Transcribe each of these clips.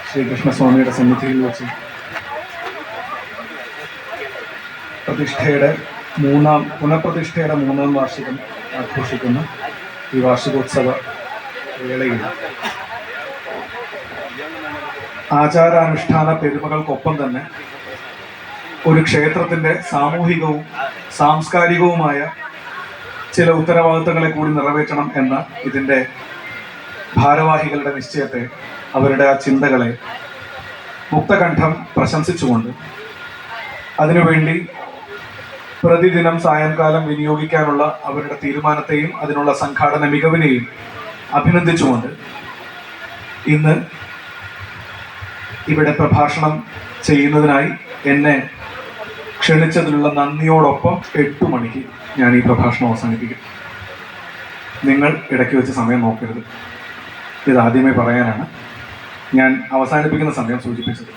ശ്രീകൃഷ്ണസ്വാമിയുടെ സന്നിധിയിൽ വെച്ച് പുനഃപ്രതിഷ്ഠയുടെ 3ാം വാർഷികം ആഘോഷിക്കുന്ന ഈ വാർഷികോത്സവ വേളയിൽ ആചാരാനുഷ്ഠാന പെരുമകൾക്കൊപ്പം തന്നെ ഒരു ക്ഷേത്രത്തിൻ്റെ സാമൂഹികവും സാംസ്കാരികവുമായ ചില ഉത്തരവാദിത്തങ്ങളെ കൂടി നിറവേറ്റണം എന്ന ഇതിൻ്റെ ഭാരവാഹികളുടെ നിശ്ചയത്തെ, അവരുടെ ആ ചിന്തകളെ മുക്തകണ്ഠം പ്രശംസിച്ചുകൊണ്ട് അതിനുവേണ്ടി പ്രതിദിനം സായംകാലം വിനിയോഗിക്കാനുള്ള അവരുടെ തീരുമാനത്തെയും അതിനുള്ള സംഘാടന മികവിനെയും അഭിനന്ദിച്ചുകൊണ്ട് ഇന്ന് ഇവിടെ പ്രഭാഷണം ചെയ്യുന്നതിനായി എന്നെ ക്ഷണിച്ചതിലുള്ള നന്ദിയോടൊപ്പം 8 മണിക്ക് ഞാൻ ഈ പ്രഭാഷണം അവസാനിപ്പിക്കും. നിങ്ങൾ ഇടയ്ക്ക് വെച്ച് സമയം നോക്കരുത്. ഇത് ആദ്യമേ പറയാനാണ് ഞാൻ അവസാനിപ്പിക്കുന്ന സമയം സൂചിപ്പിച്ചത്.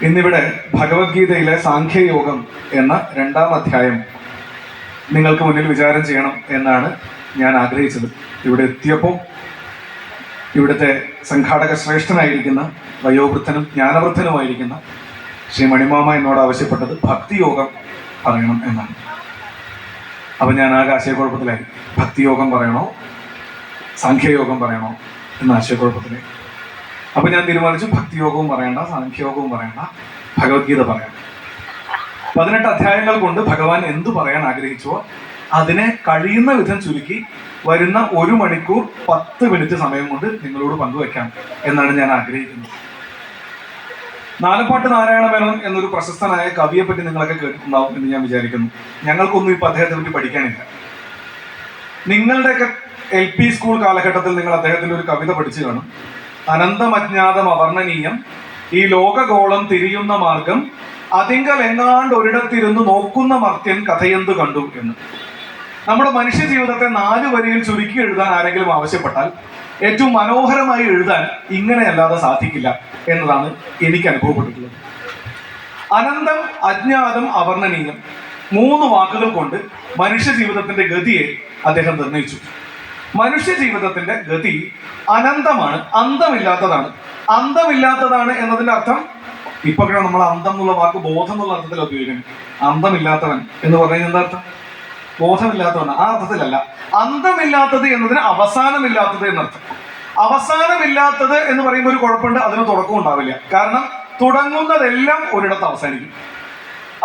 ഇന്നിവിടെ ഭഗവത്ഗീതയിലെ സാഖ്യയോഗം എന്ന 2ാം അധ്യായം നിങ്ങൾക്ക് മുന്നിൽ വിചാരം ചെയ്യണം എന്നാണ് ഞാൻ ആഗ്രഹിച്ചത്. ഇവിടെ എത്തിയപ്പോൾ ഇവിടുത്തെ സംഘാടക ശ്രേഷ്ഠനായിരിക്കുന്ന വയോവൃദ്ധനും ജ്ഞാനവൃദ്ധനുമായിരിക്കുന്ന ശ്രീ മണിമാമ എന്നോട് ആവശ്യപ്പെട്ടത് ഭക്തിയോഗം പറയണം എന്നാണ്. അപ്പം ഞാൻ ആകെ ആശയക്കുഴപ്പത്തിലായി. ഭക്തിയോഗം പറയണോ സാഖ്യയോഗം പറയണോ എന്ന ആശയക്കുഴപ്പത്തിലായി. അപ്പം ഞാൻ തീരുമാനിച്ചു ഭക്തിയോഗവും പറയണ്ട, സാഖ്യയോഗവും പറയണ്ട, ഭഗവത്ഗീത പറയാം. 18 അധ്യായങ്ങൾ കൊണ്ട് ഭഗവാൻ എന്തു പറയാൻ ആഗ്രഹിച്ചോ അതിനെ കഴിയുന്ന വിധം ചുരുക്കി വരുന്ന 1 മണിക്കൂർ 10 മിനിറ്റ് സമയം കൊണ്ട് നിങ്ങളോട് പങ്കുവെക്കാം എന്നാണ് ഞാൻ ആഗ്രഹിക്കുന്നത്. നാലപ്പാട്ട് നാരായണ മേനോൻ എന്നൊരു പ്രശസ്തനായ കവിയെ പറ്റി നിങ്ങളൊക്കെ കേട്ടിട്ടുണ്ടാവും എന്ന് ഞാൻ വിചാരിക്കുന്നു. ഞങ്ങൾക്കൊന്നും ഇപ്പൊ അദ്ദേഹത്തെ പറ്റി പഠിക്കാനില്ല. നിങ്ങളുടെയൊക്കെ LP സ്കൂൾ കാലഘട്ടത്തിൽ നിങ്ങൾ അദ്ദേഹത്തിന്റെ ഒരു കവിത പഠിച്ചു കാണും. അനന്തമജ്ഞാതം അവർണ്ണനീയം ഈ ലോകഗോളം തിരിയുന്ന മാർഗം അതിങ്കൽ എങ്ങാണ്ട് ഒരിടത്തിരുന്ന് നോക്കുന്ന മർത്യൻ കഥയെന്തു കണ്ടു എന്ന്. നമ്മുടെ മനുഷ്യ ജീവിതത്തെ 4 വരിയിൽ ചുരുക്കി എഴുതാൻ ആരെങ്കിലും ആവശ്യപ്പെട്ടാൽ ഏറ്റവും മനോഹരമായി എഴുതാൻ ഇങ്ങനെയല്ലാതെ സാധിക്കില്ല എന്നതാണ് എനിക്ക് അനുഭവപ്പെട്ടിട്ടുള്ളത്. അനന്തം, അജ്ഞാതം, അവർണ്ണനീയം 3 വാക്കുകൾ കൊണ്ട് മനുഷ്യ ജീവിതത്തിന്റെ ഗതിയെ അദ്ദേഹം നിർണയിച്ചു. മനുഷ്യ ജീവിതത്തിന്റെ ഗതി അനന്തമാണ്, അന്തമില്ലാത്തതാണ്. അന്തമില്ലാത്തതാണ് എന്നതിന്റെ അർത്ഥം ഇപ്പൊ നമ്മൾ അന്തം എന്നുള്ള വാക്ക് ബോധം എന്നുള്ള അർത്ഥത്തിൽ ഉപയോഗിക്കണം. അന്തമില്ലാത്തവൻ എന്ന് പറഞ്ഞാൽ എന്താ അർത്ഥം? ബോധമില്ലാത്തവൻ. ആ അർത്ഥത്തിലല്ല. അന്തമില്ലാത്തത് എന്നതിന് അവസാനമില്ലാത്തത് എന്നർത്ഥം. അവസാനമില്ലാത്തത് എന്ന് പറയുമ്പോൾ ഒരു കുഴപ്പമുണ്ട്, അതിന് തുടക്കം ഉണ്ടാവില്ല. കാരണം തുടങ്ങുന്നതെല്ലാം ഒരിടത്ത് അവസാനിക്കും.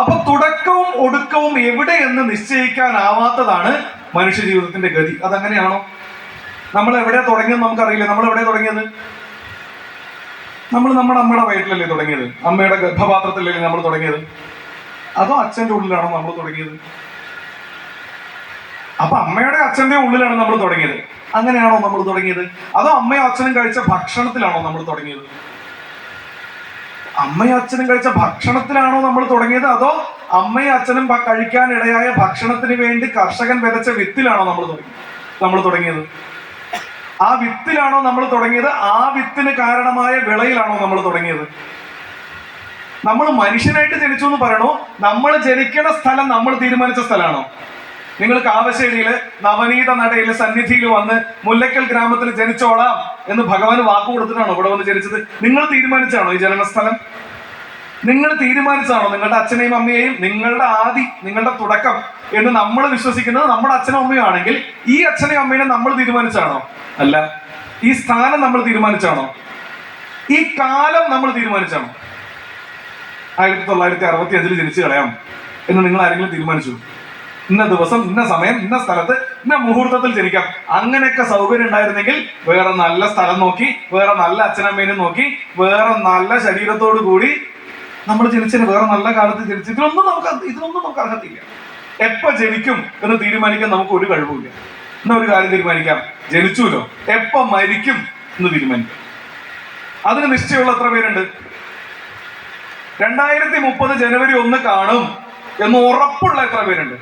അപ്പൊ തുടക്കവും ഒടുക്കവും എവിടെയെന്ന് നിശ്ചയിക്കാനാവാത്തതാണ് മനുഷ്യ ജീവിതത്തിന്റെ ഗതി. അതങ്ങനെയാണോ? നമ്മൾ എവിടെ തുടങ്ങിയത് നമുക്കറിയില്ല. നമ്മൾ എവിടെ തുടങ്ങിയത്? നമ്മൾ നമ്മുടെ അമ്മയുടെ വയറ്റിലല്ലേ തുടങ്ങിയത്? അമ്മയുടെ ഗർഭപാത്രത്തിലല്ലേ നമ്മൾ തുടങ്ങിയത്? അതോ അച്ഛൻ്റെ ഉള്ളിലാണോ നമ്മൾ തുടങ്ങിയത്? അപ്പൊ അമ്മയുടെ അച്ഛന്റെ ഉള്ളിലാണ് നമ്മൾ തുടങ്ങിയത്. അങ്ങനെയാണോ നമ്മൾ തുടങ്ങിയത്? അതോ അമ്മയും അച്ഛനും കഴിച്ച ഭക്ഷണത്തിലാണോ നമ്മൾ തുടങ്ങിയത്? അമ്മയും അച്ഛനും കഴിച്ച ഭക്ഷണത്തിലാണോ നമ്മൾ തുടങ്ങിയത്? അതോ അമ്മയും അച്ഛനും കഴിക്കാൻ ഇടയായ ഭക്ഷണത്തിന് വേണ്ടി കർഷകൻ വിതച്ച വിത്തിലാണോ നമ്മൾ തുടങ്ങിയത്? ആ വിത്തിലാണോ നമ്മൾ തുടങ്ങിയത്? ആ വിത്തിന് കാരണമായ വിളയിലാണോ നമ്മൾ തുടങ്ങിയത്? നമ്മൾ മനുഷ്യനായിട്ട് ജനിച്ചു എന്ന് പറയണോ? നമ്മൾ ജനിക്കുന്ന സ്ഥലം നമ്മൾ തീരുമാനിച്ച സ്ഥലമാണോ? നിങ്ങൾ കാവശ്ശേരിയില് നവനീത നടയില് സന്നിധിയിൽ വന്ന് മുല്ലക്കൽ ഗ്രാമത്തിൽ ജനിച്ചോളാം എന്ന് ഭഗവാന് വാക്ക് കൊടുത്തിട്ടാണോ ഇവിടെ വന്ന് ജനിച്ചത്? നിങ്ങൾ തീരുമാനിച്ചാണോ ഈ ജനനസ്ഥലം? നിങ്ങൾ തീരുമാനിച്ചാണോ? നിങ്ങളുടെ അച്ഛനെയും അമ്മയെയും നിങ്ങളുടെ ആദി, നിങ്ങളുടെ തുടക്കം എന്ന് നമ്മൾ വിശ്വസിക്കുന്നത് നമ്മുടെ അച്ഛനും അമ്മയും ആണെങ്കിൽ ഈ അച്ഛനെയും അമ്മേനെ നമ്മൾ തീരുമാനിച്ചാണോ? അല്ല. ഈ സ്ഥാനം നമ്മൾ തീരുമാനിച്ചാണോ? ഈ കാലം നമ്മൾ തീരുമാനിച്ചാണോ? 1965 ജനിച്ചു കളയാം എന്ന് നിങ്ങൾ ആരെങ്കിലും തീരുമാനിച്ചു? ഇന്ന ദിവസം, ഇന്ന സമയം, ഇന്ന സ്ഥലത്ത്, ഇന്ന മുഹൂർത്തത്തിൽ ജനിക്കാം. അങ്ങനെയൊക്കെ സൗകര്യം ഉണ്ടായിരുന്നെങ്കിൽ വേറെ നല്ല സ്ഥലം നോക്കി, വേറെ നല്ല അച്ഛനമ്മേനും നോക്കി, വേറെ നല്ല ശരീരത്തോടു കൂടി നമ്മൾ ജനിച്ചതിന്, വേറെ നല്ല കാലത്ത് ജനിച്ചു. ഇതിനൊന്നും നമുക്ക് അർഹത്തില്ല. എപ്പോ ജനിക്കും എന്ന് തീരുമാനിക്കാൻ നമുക്ക് ഒരു കഴിവുമില്ല. എന്നാ ഒരു കാര്യം തീരുമാനിക്കാം, ജനിച്ചുല്ലോ, എപ്പോ മരിക്കും എന്ന് തീരുമാനിക്കാം. അതിന് നിശ്ചയമുള്ള എത്ര പേരുണ്ട്? 2030 ജനുവരി 1 കാണും എന്ന് ഉറപ്പുള്ള എത്ര പേരുണ്ട്?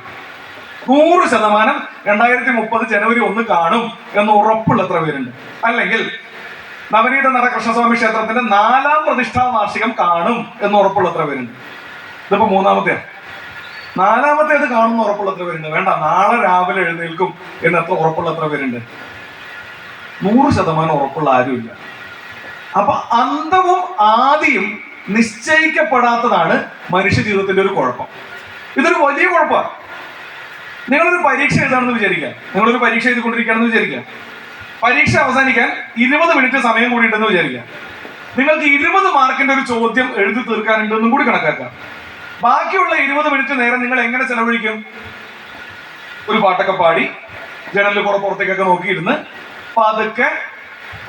100% 2030 ജനുവരി 1 കാണും എന്ന് ഉറപ്പുള്ള എത്ര പേരുണ്ട്? അല്ലെങ്കിൽ നവനീത നട കൃഷ്ണസ്വാമി ക്ഷേത്രത്തിന്റെ 4ാം പ്രതിഷ്ഠാ വാർഷികം കാണും എന്ന് ഉറപ്പുള്ള എത്ര പേരുണ്ട്? ഇതിപ്പോ 3ാമത്തെ. 4ാമത്തേത് കാണുന്ന ഉറപ്പുള്ള എത്ര പേരുണ്ട്? വേണ്ട, നാളെ രാവിലെ എഴുന്നേൽക്കും എന്ന് ഉറപ്പുള്ള എത്ര പേരുണ്ട്? 100% ഉറപ്പുള്ള ആരുമില്ല. അപ്പൊ അന്തവും ആദിയും നിശ്ചയിക്കപ്പെടാത്തതാണ് മനുഷ്യ ജീവിതത്തിന്റെ ഒരു കുഴപ്പം. ഇതൊരു വലിയ കുഴപ്പമാണ്. നിങ്ങളൊരു പരീക്ഷ എഴുതാണെന്ന് വിചാരിക്കുക, നിങ്ങളൊരു പരീക്ഷ എഴുതിക്കൊണ്ടിരിക്കുകയാണെന്ന് വിചാരിക്കുക. പരീക്ഷ അവസാനിക്കാൻ 20 മിനിറ്റ് സമയം കൂടി ഉണ്ടെന്ന് വിചാരിക്കുക. നിങ്ങൾക്ക് 20 മാർക്കിന്റെ ഒരു ചോദ്യം എഴുതി തീർക്കാനുണ്ടെന്നും കൂടി കണക്കാക്കാം. ബാക്കിയുള്ള 20 മിനിറ്റ് നേരം നിങ്ങൾ എങ്ങനെ ചെലവഴിക്കും? ഒരു പാട്ടൊക്കെ പാടി ജനലിൽ പുറത്തേക്കൊക്കെ നോക്കിയിരുന്ന് പതുക്കെ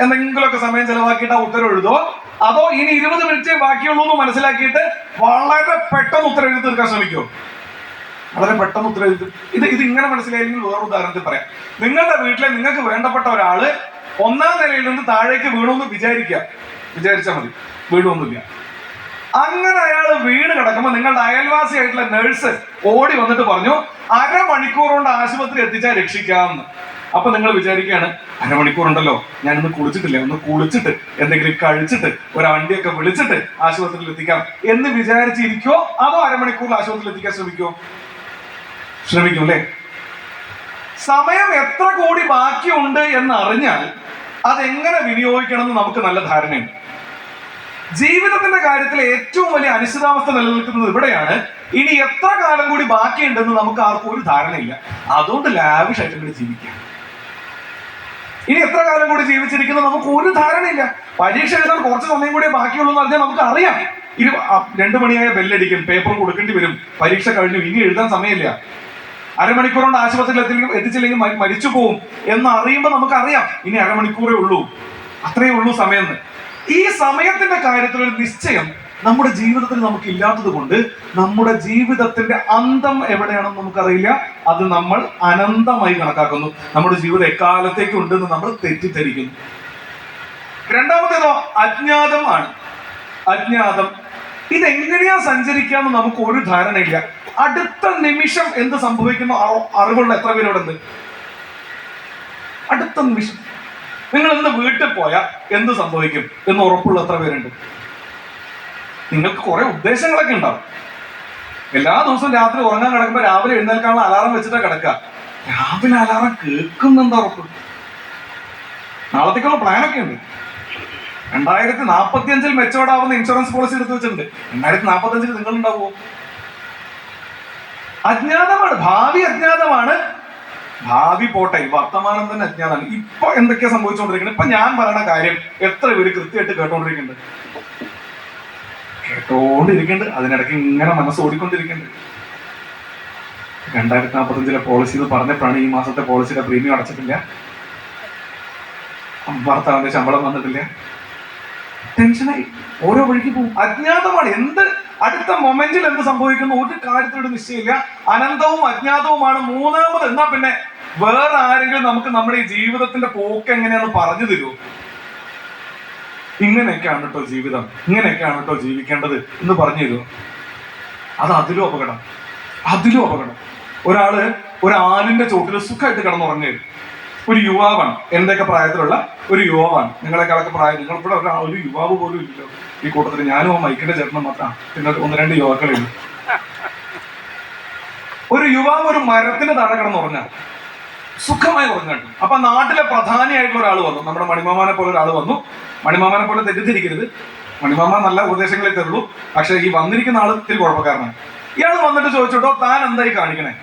എന്തെങ്കിലുമൊക്കെ സമയം ചെലവാക്കിയിട്ട് ആ ഉത്തരം എഴുതോ, അതോ ഇനി 20 മിനിറ്റ് ബാക്കിയുള്ളൂ എന്ന് മനസ്സിലാക്കിയിട്ട് വളരെ പെട്ടെന്ന് ഉത്തരം എഴുതി തീർക്കാൻ ശ്രമിക്കുമോ? വളരെ പെട്ടെന്ന് ഉത്തരം എഴുതി. ഇത് ഇങ്ങനെ മനസ്സിലായെങ്കിൽ വേറൊരു ഉദാഹരണത്തിൽ പറയാം. നിങ്ങളുടെ വീട്ടിലെ നിങ്ങൾക്ക് വേണ്ടപ്പെട്ട ഒരാള് 1ാം നിലയിൽ നിന്ന് താഴേക്ക് വീണമെന്ന് വിചാരിച്ചാൽ മതി, വീണൊന്നുമില്ല. അങ്ങനെ അയാൾ വീണ് കിടക്കുമ്പോൾ നിങ്ങളുടെ അയൽവാസിയായിട്ടുള്ള നഴ്സ് ഓടി വന്നിട്ട് പറഞ്ഞു, 1/2 മണിക്കൂർ കൊണ്ട് ആശുപത്രി എത്തിച്ചാൽ രക്ഷിക്കാമെന്ന്. അപ്പൊ നിങ്ങൾ വിചാരിക്കുകയാണ്, 1/2 മണിക്കൂറുണ്ടല്ലോ, ഞാനിന്ന് കുളിച്ചിട്ടില്ല, ഒന്ന് കുളിച്ചിട്ട് എന്തെങ്കിലും കഴിച്ചിട്ട് ഒരു വണ്ടിയൊക്കെ വിളിച്ചിട്ട് ആശുപത്രിയിൽ എത്തിക്കാം എന്ന് വിചാരിച്ചിരിക്കോ, അതോ 1/2 മണിക്കൂറിൽ ആശുപത്രിയിൽ എത്തിക്കാൻ ശ്രമിക്കും അല്ലേ? സമയം എത്ര കോടി ബാക്കിയുണ്ട് എന്ന് അറിഞ്ഞാൽ അതെങ്ങനെ വിനിയോഗിക്കണം എന്ന് നമുക്ക് നല്ല ധാരണയുണ്ട്. ജീവിതത്തിന്റെ കാര്യത്തിൽ ഏറ്റവും വലിയ അനിശ്ചിതാവസ്ഥ നിലനിൽക്കുന്നത് ഇവിടെയാണ്. ഇനി എത്ര കാലം കൂടി ബാക്കിയുണ്ടെന്ന് നമുക്ക് ആർക്കും ഒരു ധാരണയില്ല. അതുകൊണ്ട് ലാവിഷായിട്ട് കൂടി ജീവിക്കാം. ഇനി എത്ര കാലം കൂടി ജീവിച്ചിരിക്കുന്നത് നമുക്ക് ഒരു ധാരണയില്ല. പരീക്ഷ എഴുതാൻ കുറച്ച് സമയം കൂടി ബാക്കിയുള്ളൂ എന്ന് പറഞ്ഞാൽ നമുക്ക് അറിയാം. 2 മണിയായ ബെല്ലടിക്കും, പേപ്പർ കൊടുക്കേണ്ടി വരും, പരീക്ഷ കഴിഞ്ഞു, ഇനി എഴുതാൻ സമയമില്ല, 1/2 മണിക്കൂർ കൊണ്ട് ആശുപത്രിയിൽ എത്തിച്ചില്ലെങ്കിൽ മരിച്ചു പോവും എന്ന് അറിയുമ്പോൾ നമുക്കറിയാം ഇനി 1/2 മണിക്കൂറേ ഉള്ളൂ, അത്രയേ ഉള്ളൂ സമയം. ഈ സമയത്തിന്റെ കാര്യത്തിൽ ഒരു നിശ്ചയം നമ്മുടെ ജീവിതത്തിൽ നമുക്ക് ഇല്ലാത്തത് കൊണ്ട് നമ്മുടെ ജീവിതത്തിന്റെ അന്തം എവിടെയാണെന്ന് നമുക്കറിയില്ല. അത് നമ്മൾ അനന്തമായി കണക്കാക്കുന്നു. നമ്മുടെ ജീവിതം എക്കാലത്തേക്ക് ഉണ്ടെന്ന് നമ്മൾ തെറ്റിദ്ധരിക്കുന്നു. രണ്ടാമത്തേതോ അജ്ഞാതമാണ്. അജ്ഞാതം ഇതെങ്ങനെയാ സഞ്ചരിക്കാന്ന് നമുക്ക് ഒരു ധാരണയില്ല. അടുത്ത നിമിഷം എന്ത് സംഭവിക്കുന്ന അറിവുള്ള എത്ര പേരോടുണ്ട്? അടുത്ത നിമിഷം നിങ്ങൾ ഇന്ന് വീട്ടിൽ പോയാൽ എന്ത് സംഭവിക്കും എന്ന് ഉറപ്പുള്ള എത്ര പേരുണ്ട്? നിങ്ങൾക്ക് കുറെ ഉദ്ദേശങ്ങളൊക്കെ ഉണ്ടാവും. എല്ലാ ദിവസവും രാത്രി ഉറങ്ങാൻ കിടക്കുമ്പോൾ രാവിലെ എഴുന്നേൽക്കാനുള്ള അലാറം വെച്ചിട്ടാ കിടക്കുക. രാവിലെ അലാറം കേൾക്കുന്നെന്താ ഉറപ്പ്? നാളത്തേക്കുള്ള പ്ലാനൊക്കെ ഉണ്ട്. 2045 മെച്ചോർഡാവുന്ന ഇൻഷുറൻസ് പോളിസി എടുത്ത് വെച്ചിട്ടുണ്ട്. 2045 നിങ്ങൾ ഉണ്ടാവുമോ? അജ്ഞാതമാണ്, ഭാവി അജ്ഞാതമാണ്. ഭാവി പോട്ടെ, വർത്തമാനം തന്നെ അജ്ഞാതമാണ്. ഇപ്പൊ എന്തൊക്കെയാ സംഭവിച്ചുകൊണ്ടിരിക്കുന്നത്? ഇപ്പൊ ഞാൻ പറയുന്ന കാര്യം എത്ര പേര് കൃത്യമായിട്ട് കേട്ടോണ്ടിരിക്കുന്നുണ്ട്? അതിനിടയ്ക്ക് ഇങ്ങനെ മനസ്സ് ഓടിക്കൊണ്ടിരിക്കുന്നുണ്ട്. 2045 പോളിസി എന്ന് പറഞ്ഞപ്പോഴാണ് ഈ മാസത്തെ പോളിസിയുടെ പ്രീമിയം അടച്ചിട്ടില്ല, ഭർത്താവിന്റെ ശമ്പളം വന്നിട്ടില്ല, ടെൻഷനായി, ഓരോ വഴിക്ക് പോകും. അജ്ഞാതമാണ്. അടുത്ത മൊമെന്റിൽ എന്ത് സംഭവിക്കുന്നു ഒരു കാര്യത്തിലൊരു നിശ്ചയമില്ല. അനന്തവും അജ്ഞാതവുമാണ്. മൂന്നാമത് എന്നാ പിന്നെ വേറെ ആരെങ്കിലും നമുക്ക് നമ്മുടെ ഈ ജീവിതത്തിന്റെ പോക്ക് എങ്ങനെയാന്ന് പറഞ്ഞു തരൂ? ഇങ്ങനെയൊക്കെയാണ് കേട്ടോ ജീവിതം, ഇങ്ങനെയൊക്കെയാണ് കേട്ടോ ജീവിക്കേണ്ടത് എന്ന് പറഞ്ഞു തരുമോ? അത് അതിലും അപകടം. ഒരു ആലിന്റെ ചോട്ടിൽ സുഖമായിട്ട് കിടന്നുറങ്ങരുത്. ഒരു യുവാവാണ്, എന്റെയൊക്കെ പ്രായത്തിലുള്ള ഒരു യുവാവാണ്, നിങ്ങളെക്കാളൊക്കെ പ്രായം, നിങ്ങളിവിടെ ഒരു യുവാവ് പോലും ഇല്ലല്ലോ ഈ കൂട്ടത്തിൽ. ഞാനും ആ മൈക്കിന്റെ ചേട്ടനും മാത്രം, പിന്നെ 1-2 യുവാക്കളേ ഉള്ളൂ. ഒരു യുവാവ് ഒരു മരത്തിന് താഴെ കിടന്നുറങ്ങാൻ സുഖമായി ഉറങ്ങാട്ടു. അപ്പൊ നാട്ടിലെ പ്രധാനിയായിട്ടുള്ള ഒരാൾ വന്നു, നമ്മുടെ മണിമാമാനെ പോലെ ഒരാൾ വന്നു. മണിമാമാനെ പോലെ തെറ്റിദ്ധരിക്കരുത്, മണിമാമ നല്ല ഉപദേശങ്ങളെ തരുള്ളൂ. പക്ഷെ ഈ വന്നിരിക്കുന്ന ആൾ ഇത്തിരി കുഴപ്പക്കാരനാണ്. ഇയാൾ വന്നിട്ട് ചോദിച്ചോട്ടോ, താൻ എന്തായി കാണിക്കണേ?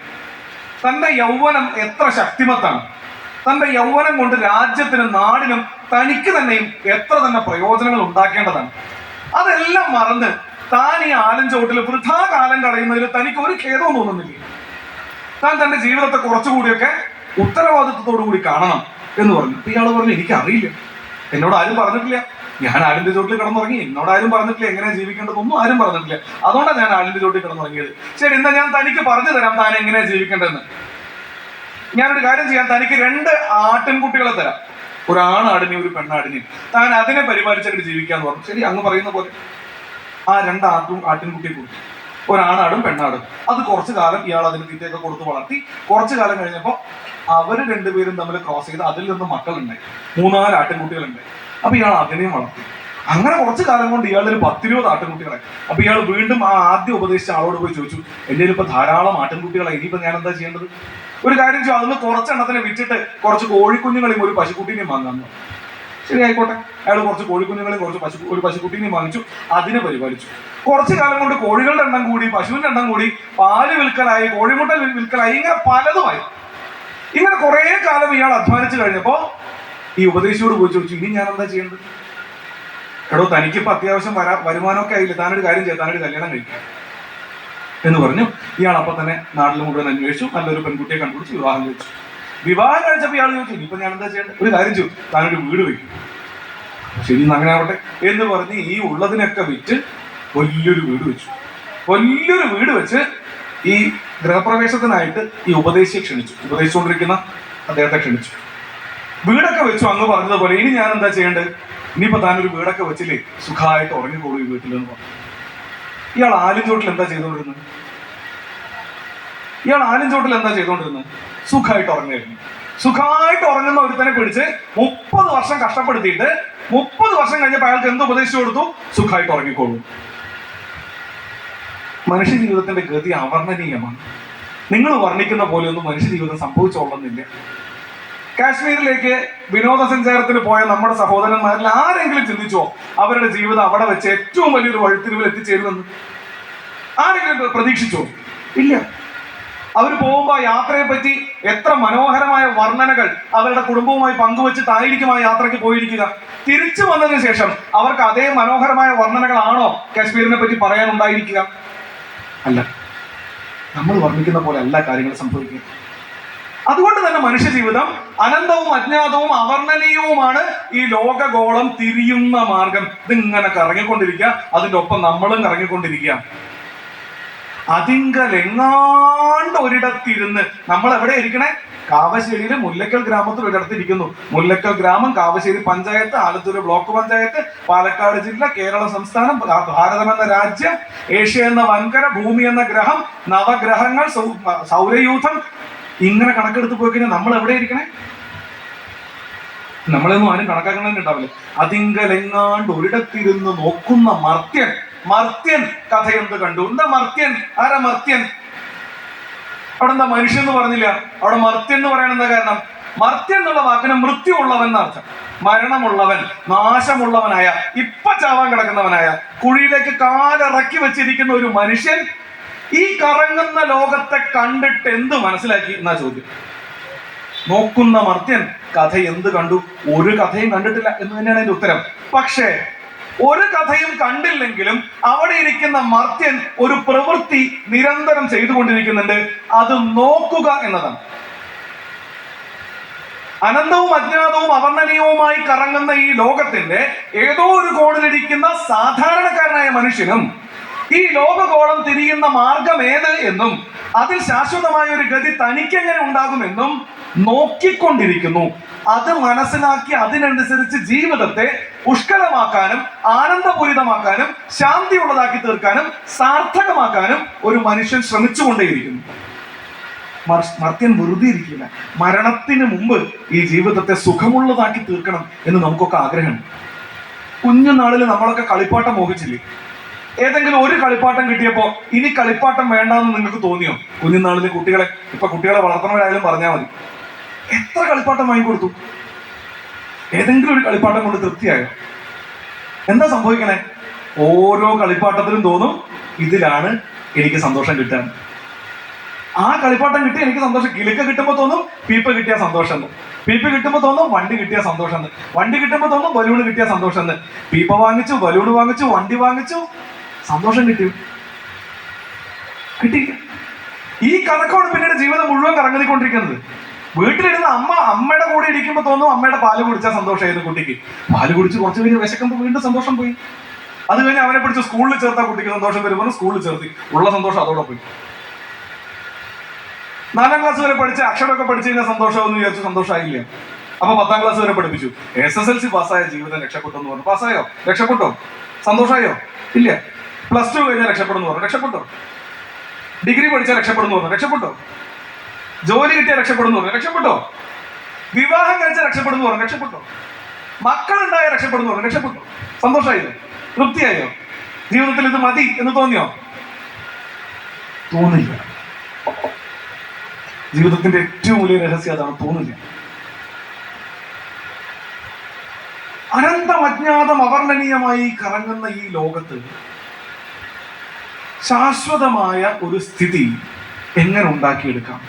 തന്റെ യൗവനം എത്ര ശക്തിമത്താണ്, തന്റെ യൗവനം കൊണ്ട് രാജ്യത്തിനും നാടിനും തനിക്ക് തന്നെയും എത്ര തന്നെ പ്രയോജനങ്ങൾ ഉണ്ടാക്കേണ്ടതാണ്. അതെല്ലാം മറന്ന് താൻ ഈ ആലഞ്ചോട്ടിൽ വൃഥാ കാലം കളയുന്നതിൽ തനിക്ക് ഒരു ഖേദവും തോന്നുന്നില്ല. താൻ തന്റെ ജീവിതത്തെ കുറച്ചുകൂടിയൊക്കെ ഉത്തരവാദിത്വത്തോടു കൂടി കാണണം എന്ന് പറഞ്ഞു. ഇയാൾ പറഞ്ഞു, എനിക്കറിയില്ല, എന്നോട് ആരും പറഞ്ഞിട്ടില്ല, ഞാൻ ആലിന്റെ ചോട്ടിൽ കിടന്നുറങ്ങി, എന്നോട് ആരും പറഞ്ഞിട്ടില്ല എങ്ങനെ ജീവിക്കേണ്ടതൊന്നും ആരും പറഞ്ഞിട്ടില്ല, അതുകൊണ്ടാണ് ഞാൻ ആലിന്റെ ചോട്ടിൽ കിടന്നുറങ്ങിയത്. ശരി, എന്നാ ഞാൻ തനിക്ക് പറഞ്ഞു തരാം താൻ എങ്ങനെയാ ജീവിക്കേണ്ടതെന്ന്. ഞാനൊരു കാര്യം ചെയ്യാം, തനിക്ക് 2 ആട്ടിൻകുട്ടികളെ തരാം, ഒരു ആണാടിനെയും ഒരു പെണ്ണാടിനെയും. താൻ അതിനെ പരിപാലിച്ചിട്ട് ജീവിക്കാന്ന് പറഞ്ഞു. ശരി, അങ്ങ് പറയുന്ന പോലെ ആ 2 ആട്ടിൻകുട്ടിയെ കൊടുത്തു, ഒരാണാടും പെണ്ണാടും. അത് കുറച്ചു കാലം ഇയാൾ അതിന് തീറ്റയൊക്കെ കൊടുത്ത് വളർത്തി. കുറച്ചു കാലം കഴിഞ്ഞപ്പോൾ അവര് 2 പേരും തമ്മിൽ ക്രോസ് ചെയ്ത് അതിൽ നിന്ന് മക്കളുണ്ടായി, 3-4 ആട്ടിൻകുട്ടികളുണ്ടായി. അപ്പൊ ഇയാൾ അതിനെയും വളർത്തി. അങ്ങനെ കുറച്ചു കാലം കൊണ്ട് ഇയാളൊരു 10-20 ആട്ടിൻകുട്ടികളായി. അപ്പൊ ഇയാൾ വീണ്ടും ആ ആദ്യം ഉപദേശിച്ച ആളോട് പോയി ചോദിച്ചു, എൻ്റെ ഇപ്പൊ ധാരാളം ആട്ടിൻകുട്ടികളായി, ഇനിയിപ്പോ ഞാൻ എന്താ ചെയ്യേണ്ടത്? ഒരു കാര്യം ചെയ്യും, അതൊന്ന് കുറച്ചെണ്ണത്തിനെ വിറ്റിട്ട് കുറച്ച് കോഴിക്കുഞ്ഞുങ്ങളെയും ഒരു പശുക്കുട്ടീനെയും വാങ്ങാന്ന്. ശരി, ആയിക്കോട്ടെ. അയാൾ കുറച്ച് കോഴിക്കുഞ്ഞുങ്ങളെയും ഒരു പശുക്കുട്ടീനെയും വാങ്ങിച്ചു, അതിനെ പരിപാലിച്ചു. കുറച്ചു കാലം കൊണ്ട് കോഴികളുടെ എണ്ണം കൂടി, പശുവിന്റെ എണ്ണം കൂടി, പാല് വിൽക്കലായി, കോഴിമുട്ട വിൽക്കലായി, ഇങ്ങനെ പലതുമായി. ഇങ്ങനെ കുറെ കാലം ഇയാൾ അധ്വാനിച്ചു കഴിഞ്ഞപ്പോ ഈ ഉപദേശിയോട് പോയി ചോദിച്ചു, ഇനി ഞാൻ എന്താ ചെയ്യേണ്ടത്? എടോ, തനിക്കിപ്പോ അത്യാവശ്യം വരുമാനമൊക്കെ ആയില്ലേ, താനൊരു കാര്യം ചെയ്യാം, താനൊരു കല്യാണം കഴിക്കാം എന്ന് പറഞ്ഞു. ഇയാൾ അപ്പൊ തന്നെ നാട്ടിൽ മുഴുവൻ അന്വേഷിച്ചു, നല്ലൊരു പെൺകുട്ടിയെ കണ്ടുപിടിച്ച് വിവാഹം കഴിച്ചു. വിവാഹം കഴിച്ചപ്പോൾ ഇയാൾ ചോദിച്ചു, ഇനിയിപ്പോ ഞാൻ എന്താ ചെയ്യേണ്ടത്? ഒരു കാര്യം ചെയ്തു, താനൊരു വീട് വയ്ക്കും. ശരി, അങ്ങനെ ആവട്ടെ എന്ന് പറഞ്ഞ് ഈ ഉള്ളതിനൊക്കെ വിറ്റ് വലിയൊരു വീട് വെച്ചു. വലിയൊരു വീട് വെച്ച് ഈ ഗൃഹപ്രവേശത്തിനായിട്ട് ഈ ഉപദേശിയെ ക്ഷണിച്ചു, ഉപദേശിച്ചുകൊണ്ടിരിക്കുന്ന അദ്ദേഹത്തെ ക്ഷണിച്ചു. വീടൊക്കെ വെച്ചു. അങ്ങ് പറഞ്ഞതുപോലെ ഇനി ഞാൻ എന്താ ചെയ്യേണ്ടത്? ഇനിയിപ്പോ താനൊരു വീടൊക്കെ വെച്ചില്ലേ, സുഖമായിട്ട് ഉറങ്ങിക്കോളൂ ഈ വീട്ടിലെന്ന് പറഞ്ഞു. ഇയാൾ ആലിൻചോട്ടിൽ എന്താ ചെയ്തുകൊണ്ടിരുന്നത്? സുഖമായിട്ട് ഉറങ്ങുകയായിരുന്നു. സുഖമായിട്ട് ഉറങ്ങുന്ന ഒരുത്തനെ പിടിച്ച് 30 വർഷം കഷ്ടപ്പെടുത്തിയിട്ട് 30 വർഷം കഴിഞ്ഞപ്പോൾ അയാൾക്ക് എന്ത് ഉപദേശിച്ചു കൊടുത്തു? സുഖമായിട്ട് ഉറങ്ങിക്കോളൂ. മനുഷ്യ ജീവിതത്തിന്റെ ഗതി അവർണ്ണനീയമാണ്. നിങ്ങൾ വർണ്ണിക്കുന്ന പോലെയൊന്നും മനുഷ്യ ജീവിതം സംഭവിച്ചോളുന്നില്ല. കാശ്മീരിലേക്ക് വിനോദസഞ്ചാരത്തിന് പോയ നമ്മുടെ സഹോദരന്മാരിൽ ആരെങ്കിലും ചിന്തിച്ചോ അവരുടെ ജീവിതം അവിടെ വെച്ച് ഏറ്റവും വലിയൊരു വഴിത്തിരിവിൽ എത്തിച്ചേരുമെന്ന്? ആരെങ്കിലും പ്രതീക്ഷിച്ചോ? ഇല്ല. അവർ പോകുമ്പോൾ യാത്രയെ പറ്റി എത്ര മനോഹരമായ വർണ്ണനകൾ അവരുടെ കുടുംബവുമായി പങ്കുവച്ചിട്ടായിരിക്കും ആ യാത്രയ്ക്ക് പോയിരിക്കുക. തിരിച്ചു വന്നതിന് ശേഷം അവർക്ക് അതേ മനോഹരമായ വർണ്ണനകളാണോ കാശ്മീരിനെ പറ്റി പറയാനുണ്ടായിരിക്കുക? അല്ല. നമ്മൾ വർണ്ണിക്കുന്ന പോലെ അല്ല കാര്യങ്ങൾ സംഭവിക്കുക. അതുകൊണ്ട് തന്നെ മനുഷ്യ ജീവിതം അനന്തവും അജ്ഞാതവും അവർണ്ണനീയവുമാണ്. ഈ ലോകഗോളം തിരിയുന്ന മാർഗം ഇതിങ്ങനെ കറങ്ങിക്കൊണ്ടിരിക്കുക, അതിൻ്റെ ഒപ്പം നമ്മളും കറങ്ങിക്കൊണ്ടിരിക്കുക. അതിങ്കലെങ്ങാണ്ട് ഒരിടത്തിരുന്ന് നമ്മൾ എവിടെ ഇരിക്കണേ? കാവശ്ശേരിയിലെ മുല്ലക്കൽ ഗ്രാമത്തിൽ ഒരിടത്തിരിക്കുന്നു. മുല്ലക്കൽ ഗ്രാമം, കാവശ്ശേരി പഞ്ചായത്ത്, ആലത്തൂർ ബ്ലോക്ക് പഞ്ചായത്ത്, പാലക്കാട് ജില്ല, കേരള സംസ്ഥാനം, ഭാരതം എന്ന രാജ്യം, ഏഷ്യ എന്ന വൻകര, ഭൂമി എന്ന ഗ്രഹം, നവഗ്രഹങ്ങൾ, സൗരയൂഥം, ഇങ്ങനെ കണക്കെടുത്ത് പോയി കഴിഞ്ഞാൽ നമ്മൾ എവിടെ ഇരിക്കണേ? നമ്മളൊന്നും ആരും കണക്കാക്കണമെന്നുണ്ടാവില്ല. അതിങ്കലെങ്ങാണ്ട് ഒരിടത്തിരുന്ന് നോക്കുന്ന മർത്യൻ കഥ എന്ത് കണ്ടു? എന്താ മർത്യൻ? ആരാ മർത്യൻ? അവിടെ എന്താ മനുഷ്യൻ എന്ന് പറഞ്ഞില്ല? അവിടെ മർത്യൻ എന്ന് പറയാൻ എന്താ കാരണം? മർത്യൻ എന്നുള്ള വാക്കിന് മൃത്യു ഉള്ളവൻ എന്നർത്ഥം. മരണമുള്ളവൻ, നാശമുള്ളവനായ, ഇപ്പൊ ചാവാൻ കിടക്കുന്നവനായ, കുഴിയിലേക്ക് കാലിറക്കി വെച്ചിരിക്കുന്ന ഒരു മനുഷ്യൻ ഈ കറങ്ങുന്ന ലോകത്തെ കണ്ടിട്ട് എന്ത് മനസ്സിലാക്കി എന്നാ ചോദ്യം. നോക്കുന്ന മർത്യൻ കഥ എന്ത് കണ്ടു? ഒരു കഥയും കണ്ടിട്ടില്ല എന്ന് തന്നെയാണ് അതിന്റെ ഉത്തരം. പക്ഷേ ഒരു കഥയും കണ്ടില്ലെങ്കിലും അവിടെ ഇരിക്കുന്ന മർത്യൻ ഒരു പ്രവൃത്തി നിരന്തരം ചെയ്തുകൊണ്ടിരിക്കുന്നുണ്ട്. അത് നോക്കുക എന്നതാണ്. അനന്തവും അജ്ഞാതവും അവർണ്ണനീയവുമായി കറങ്ങുന്ന ഈ ലോകത്തിന്റെ ഏതോ ഒരു കോണിലിരിക്കുന്ന സാധാരണക്കാരനായ മനുഷ്യനും ഈ ലോകഗോളം തിരിയുന്ന മാർഗം ഏത് എന്നും അതിൽ ശാശ്വതമായ ഒരു ഗതി തനിക്കെങ്ങനെ ഉണ്ടാകുമെന്നും നോക്കിക്കൊണ്ടിരിക്കുന്നു. അത് മനസ്സിലാക്കി അതിനനുസരിച്ച് ജീവിതത്തെ പുഷ്കലമാക്കാനും ആനന്ദപൂരിതമാക്കാനും ശാന്തിയുള്ളതാക്കി തീർക്കാനും സാർത്ഥകമാക്കാനും ഒരു മനുഷ്യൻ ശ്രമിച്ചുകൊണ്ടേയിരിക്കുന്നു. മർത്യൻ വെറുതെ ഇരിക്കില്ല. മരണത്തിന് മുമ്പ് ഈ ജീവിതത്തെ സുഖമുള്ളതാക്കി തീർക്കണം എന്ന് നമുക്കൊക്കെ ആഗ്രഹമുണ്ട്. കുഞ്ഞുനാളിൽ നമ്മളൊക്കെ കളിപ്പാട്ടം മോഹിച്ചില്ലേ? ഏതെങ്കിലും ഒരു കളിപ്പാട്ടം കിട്ടിയപ്പോൾ ഇനി കളിപ്പാട്ടം വേണ്ടാന്ന് നിങ്ങൾക്ക് തോന്നിയോ? കുഞ്ഞുനാളിലെ കുട്ടികളെ, ഇപ്പൊ കുട്ടികളെ വളർത്തുന്നവരായാലും പറഞ്ഞാൽ മതി, എത്ര കളിപ്പാട്ടം വാങ്ങിക്കൊടുത്തു? ഏതെങ്കിലും ഒരു കളിപ്പാട്ടം കൊണ്ട് തൃപ്തിയായോ? എന്താ സംഭവിക്കണേ? ഓരോ കളിപ്പാട്ടത്തിലും തോന്നും ഇതിലാണ് എനിക്ക് സന്തോഷം കിട്ടാൻ. ആ കളിപ്പാട്ടം കിട്ടി എനിക്ക് സന്തോഷം. കിലുക്ക കിട്ടുമ്പോൾ തോന്നും പീപ്പ കിട്ടിയ സന്തോഷം എന്ന്. പീപ്പ കിട്ടുമ്പോൾ തോന്നും വണ്ടി കിട്ടിയ സന്തോഷം എന്ന്. വണ്ടി കിട്ടുമ്പോൾ തോന്നും ബലൂണ് കിട്ടിയ സന്തോഷം എന്ന്. പീപ്പ വാങ്ങിച്ചു, ബലൂണ് വാങ്ങിച്ചു, വണ്ടി വാങ്ങിച്ചു, സന്തോഷം കിട്ടി. ഈ കണക്കോട് പിന്നീട് ജീവിതം മുഴുവൻ കറങ്ങിക്കൊണ്ടിരിക്കുന്നത്. വീട്ടിലിരുന്ന് അമ്മയുടെ കൂടെ ഇരിക്കുമ്പോൾ തോന്നും അമ്മയുടെ പാല് കുടിച്ചാൽ സന്തോഷമായിരുന്നു കുട്ടിക്ക്. പാല് കുടിച്ച് കുറച്ച് കഴിഞ്ഞ് വിശക്കുമ്പോൾ വീണ്ടും സന്തോഷം പോയി. അത് കഴിഞ്ഞ് അവനെ പിടിച്ച് സ്കൂളിൽ ചേർത്താൽ കുട്ടിക്ക് സന്തോഷം വരുമ്പോൾ സ്കൂളിൽ ചേർത്തി, ഉള്ള സന്തോഷം അതോടെ പോയി. 4ാം ക്ലാസ് വരെ പഠിച്ച് അക്ഷരമൊക്കെ പഠിച്ചു കഴിഞ്ഞാൽ സന്തോഷമെന്ന് വിചാരിച്ചു, സന്തോഷമായില്ല. അപ്പൊ 10ാം ക്ലാസ് വരെ പഠിപ്പിച്ചു, SSLC പാസ്സായ ജീവിതം രക്ഷപ്പെട്ടു എന്ന് പറഞ്ഞു. പാസ്സായോ? രക്ഷപ്പെട്ടോ? സന്തോഷമായോ? ഇല്ല. +2 കഴിഞ്ഞാൽ രക്ഷപ്പെടുന്നു പറഞ്ഞു. രക്ഷപ്പെട്ടോ? ഡിഗ്രി പഠിച്ചാൽ രക്ഷപ്പെടുന്നു പറഞ്ഞു. രക്ഷപ്പെട്ടോ? ജോലി കിട്ടിയാൽ രക്ഷപ്പെടുന്നു പറഞ്ഞു. രക്ഷപ്പെട്ടോ? വിവാഹം കഴിച്ചാൽ രക്ഷപ്പെടുന്നു പറഞ്ഞു. രക്ഷപ്പെട്ടോ? മക്കളുണ്ടായ രക്ഷപ്പെടുന്നു പറഞ്ഞു. രക്ഷപ്പെട്ടോ? സന്തോഷമായില്ലോ? തൃപ്തിയായോ? ജീവിതത്തിൽ ഇത് മതി എന്ന് തോന്നിയോ? തോന്നില്ല. ജീവിതത്തിന്റെ ഏറ്റവും വലിയ രഹസ്യം അതാണ്, തോന്നില്ല. അനന്തം അജ്ഞാതം അവർണ്ണനീയമായി കറങ്ങുന്ന ഈ ലോകത്ത് ശാശ്വതമായ ഒരു സ്ഥിതി എങ്ങനെ ഉണ്ടാക്കിയെടുക്കാം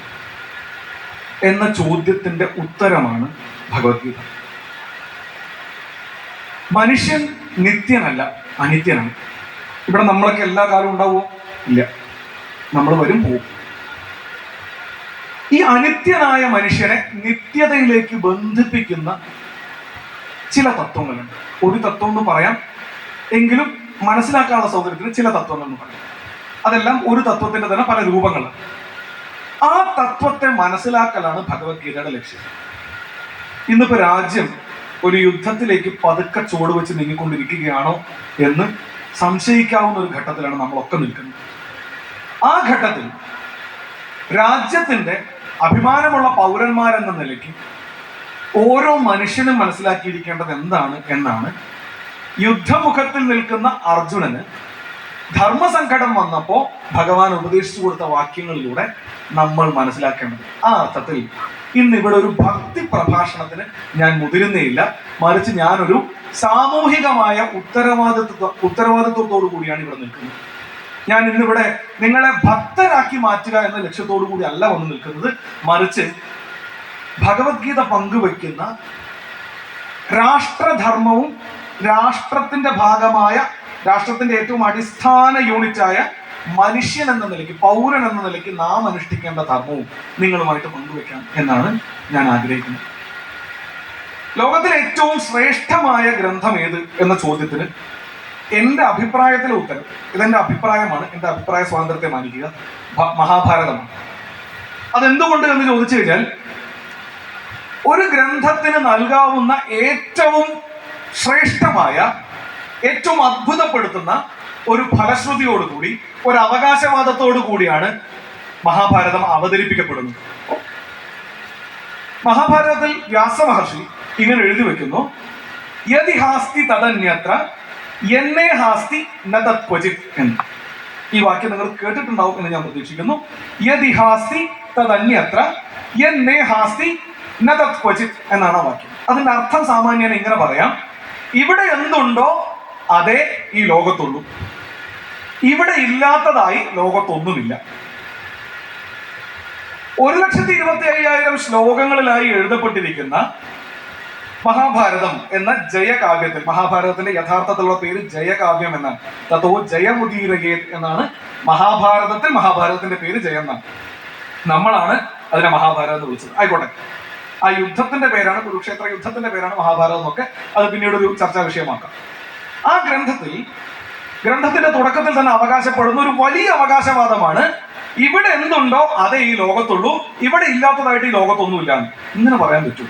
എന്ന ചോദ്യത്തിന്റെ ഉത്തരമാണ് ഭഗവത്ഗീത. മനുഷ്യൻ നിത്യനല്ല, അനിത്യനാണ്. ഇവിടെ നമ്മളൊക്കെ എല്ലാ കാലവും ഉണ്ടാവുമോ? ഇല്ല, നമ്മൾ വരും പോകും. ഈ അനിത്യനായ മനുഷ്യനെ നിത്യതയിലേക്ക് ബന്ധിപ്പിക്കുന്ന ചില തത്വങ്ങളുണ്ട്. ഒരു തത്വം എന്ന് പറയാം, എങ്കിലും മനസ്സിലാക്കാനുള്ള സൗകര്യത്തിന് ചില തത്വങ്ങൾ എന്ന് പറയാം. അതെല്ലാം ഒരു തത്വത്തിന്റെ തന്നെ പല രൂപങ്ങളാണ്. ആ തത്വത്തെ മനസ്സിലാക്കലാണ് ഭഗവത്ഗീതയുടെ ലക്ഷ്യം. ഇന്നിപ്പോ രാജ്യം ഒരു യുദ്ധത്തിലേക്ക് പതുക്കെ ചുവടുവെച്ച് നീങ്ങിക്കൊണ്ടിരിക്കുകയാണോ എന്ന് സംശയിക്കാവുന്ന ഒരു ഘട്ടത്തിലാണ് നമ്മളൊക്കെ നിൽക്കുന്നത്. ആ ഘട്ടത്തിൽ രാജ്യത്തിന്റെ അഭിമാനമുള്ള പൗരന്മാരെന്ന നിലയ്ക്ക് ഓരോ മനുഷ്യനും മനസ്സിലാക്കിയിരിക്കേണ്ടത് എന്താണ് എന്നാണ് യുദ്ധമുഖത്തിൽ നിൽക്കുന്ന അർജുനന് ധർമ്മസങ്കടം വന്നപ്പോൾ ഭഗവാൻ ഉപദേശിച്ചു കൊടുത്ത വാക്യങ്ങളിലൂടെ നമ്മൾ മനസ്സിലാക്കേണ്ടത്. ആ അർത്ഥത്തിൽ ഇന്നിവിടെ ഒരു ഭക്തി പ്രഭാഷണത്തിന് ഞാൻ മുതിരുന്നേയില്ല, മറിച്ച് ഞാനൊരു സാമൂഹികമായ ഉത്തരവാദിത്വത്തോടു കൂടിയാണ് ഇവിടെ നിൽക്കുന്നത്. ഞാൻ ഇന്നിവിടെ നിങ്ങളെ ഭക്തരാക്കി മാറ്റുക എന്ന ലക്ഷ്യത്തോടു കൂടി അല്ല വന്ന് നിൽക്കുന്നത്, മറിച്ച് ഭഗവത്ഗീത പങ്കുവെക്കുന്ന രാഷ്ട്രധർമ്മവും രാഷ്ട്രത്തിന്റെ ഭാഗമായ രാഷ്ട്രത്തിന്റെ ഏറ്റവും അടിസ്ഥാന യൂണിറ്റായ മനുഷ്യൻ എന്ന നിലയ്ക്ക്, പൗരൻ എന്ന നിലയ്ക്ക് നാം അനുഷ്ഠിക്കേണ്ട ധർമ്മവും നിങ്ങളുമായിട്ട് പങ്കുവെക്കാം എന്നാണ് ഞാൻ ആഗ്രഹിക്കുന്നത്. ലോകത്തിലെ ഏറ്റവും ശ്രേഷ്ഠമായ ഗ്രന്ഥം ഏത് എന്ന ചോദ്യത്തിന് എൻ്റെ അഭിപ്രായത്തിലെ ഉത്തരം, ഇതെന്റെ അഭിപ്രായമാണ്, എൻ്റെ അഭിപ്രായ സ്വാതന്ത്ര്യത്തെ മാനിക്കുക, മഹാഭാരതമാണ്. അതെന്തുകൊണ്ട് എന്ന് ചോദിച്ചു കഴിഞ്ഞാൽ, ഒരു ഗ്രന്ഥത്തിന് നൽകാവുന്ന ഏറ്റവും ശ്രേഷ്ഠമായ, ഏറ്റവും അത്ഭുതപ്പെടുത്തുന്ന ഒരു ഫലശ്രുതിയോടുകൂടി, ഒരു അവകാശവാദത്തോടു കൂടിയാണ് മഹാഭാരതം അവതരിപ്പിക്കപ്പെടുന്നത്. മഹാഭാരതത്തിൽ വ്യാസമഹർഷി ഇങ്ങനെ എഴുതി വെക്കുന്നു: യദി ഹാസ്തി തദന്യത്ര യന്നേ ഹാസ്തി ന തത് ക്വചിത് എന്ന്. ഈ വാക്യം നിങ്ങൾ കേട്ടിട്ടുണ്ടാവും എന്ന് ഞാൻ പ്രതീക്ഷിക്കുന്നു. യദി ഹാസ്തി തദന്യത്ര യന്നേ ഹാസ്തി ന തത് ക്വചിത് എന്നാണ് ആ വാക്യം. അതിന്റെ അർത്ഥം സാമാന്യന ഇങ്ങനെ പറയാം: ഇവിടെ എന്തുണ്ടോ അതേ ഈ ലോകത്തുള്ളൂ, ഇവിടെ ഇല്ലാത്തതായി ലോകത്തൊന്നുമില്ല. 1,25,000 ശ്ലോകങ്ങളിലായി എഴുതപ്പെട്ടിരിക്കുന്ന മഹാഭാരതം എന്ന ജയകാവ്യത്തിൽ, മഹാഭാരതത്തിന്റെ യഥാർത്ഥത്തിലുള്ള പേര് ജയകാവ്യം എന്നാണ്. തത്തോ ജയമുദീരകേത് എന്നാണ് മഹാഭാരതത്തിൽ. മഹാഭാരതത്തിന്റെ പേര് ജയം എന്നാണ്. നമ്മളാണ് അതിനെ മഹാഭാരതം എന്ന് വിളിച്ചത്. ആയിക്കോട്ടെ, ആ യുദ്ധത്തിന്റെ പേരാണ്, കുരുക്ഷേത്ര യുദ്ധത്തിന്റെ പേരാണ് മഹാഭാരതം എന്നൊക്കെ, അത് പിന്നീട് ഒരു ചർച്ചാ വിഷയമാക്കാം. ആ ഗ്രന്ഥത്തിന്റെ തുടക്കത്തിൽ തന്നെ അവകാശപ്പെടുന്ന ഒരു വലിയ അവകാശവാദമാണ്: ഇവിടെ എന്തുണ്ടോ അതേ ഈ ലോകത്തുള്ളൂ, ഇവിടെ ഇല്ലാത്തതായിട്ട് ഈ ലോകത്തൊന്നുമില്ല. ഇങ്ങനെ പറയാൻ പറ്റൂ?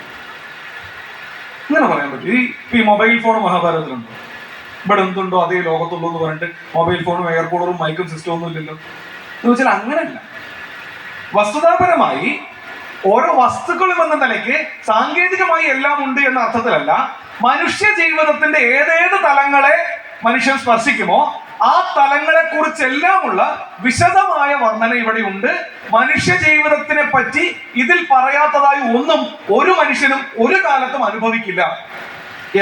ഇങ്ങനെ പറയാൻ പറ്റും? ഈ മൊബൈൽ ഫോൺ മഹാഭാരതത്തിലുണ്ടോ? ഇവിടെ എന്തുണ്ടോ അതേ ലോകത്തുള്ളൂ എന്ന് പറഞ്ഞിട്ട് മൊബൈൽ ഫോണും എയർ കൂളറും മൈക്കും സിസ്റ്റവും ഒന്നും ഇല്ലല്ലോ എന്ന് വെച്ചാൽ അങ്ങനെയല്ല. വസ്തുതാപരമായി ഓരോ വസ്തുക്കളും എന്ന നിലയ്ക്ക് സാങ്കേതികമായി എല്ലാം ഉണ്ട് എന്ന അർത്ഥത്തിലല്ല, മനുഷ്യ ജീവിതത്തിന്റെ ഏതേത് തലങ്ങളെ മനുഷ്യൻ സ്പർശിക്കുമോ ആ തലങ്ങളെ കുറിച്ചെല്ലാമുള്ള വിശദമായ വർണ്ണന ഇവിടെ ഉണ്ട്. മനുഷ്യ ജീവിതത്തിനെ പറ്റി ഇതിൽ പറയാത്തതായി ഒന്നും ഒരു മനുഷ്യനും ഒരു കാലത്തും അനുഭവിക്കില്ല